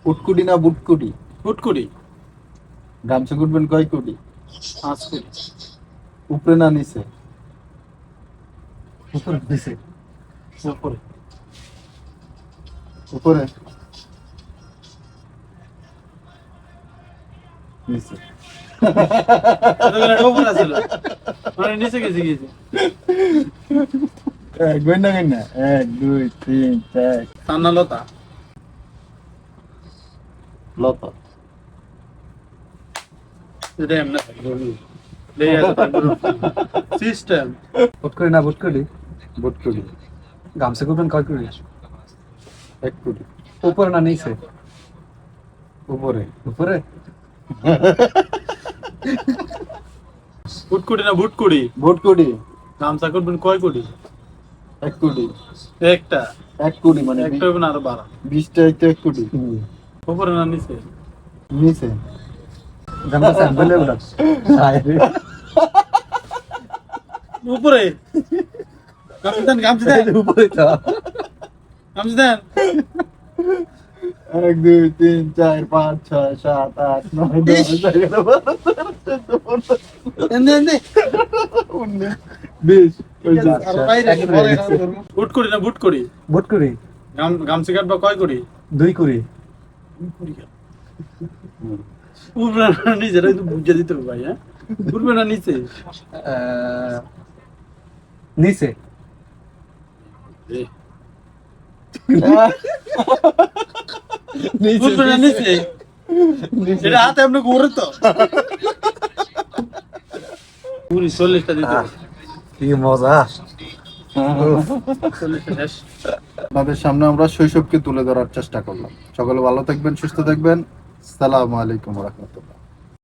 উটকুটি না বুটকুটি? ফুটকুড়ি। গামছা কুটবেন কয় কোটি? 5 কোটি। উপরে না নিচে? উপরে দিছে। উপরে। উপরে নিচে? এতক্ষণ এটা উপরে ছিল। মানে নিচে গেছে গিয়েছে। গইনা গইনা 1 2 3 4। সান্না লতা। লতা। এটা এমনি সিস্টেম। বুটকুড়ি না বুটকুড়ি? বুটকুটি। গামছা করবেন কয় কুড়ি? 1 কোটি। উপরে না নিচে? উপরে। উপরে? ফুটকুড়ি না বুটকুড়ি? বুটকুটি। গামছা করবেন কয় কোটি? 1 কোটি। একটা। 1 কোটি মানে একটা হবে না আরো 12। 20টা তো 1 কোটি। উপরে না নিচে? নিচে। গামছা স্যাম্পলে ওটা। উপরে। গামছা দেন। উপরে তো। গামছা দেন। 1 2 3 4 5 6 7 8 9 10 11 12 এনে এনে। 19 20। আর বাইরে পরে বুটকুড়ি না বুটকুড়ি? বুটকুড়ি। গামছা কাটবা কয় কোটি? 2 কুড়ি। উপরে না নিচে? এটা তো বুঝে দিতে হবে ভাই। হ্যাঁ, উপরে না নিচে? নিচে। উপরে না নিচে? এটা হাতে এমনি ঘুরে তো। 40টা দিতে হবে। কি মজা। 40টা শেষ। আপনাদের সামনে আমরা শৈশবকে তুলে ধরার চেষ্টা করলাম। সকলে ভালো থাকবেন, সুস্থ থাকবেন। আসসালামু আলাইকুম ওয়া রাহমাতুল্লাহ।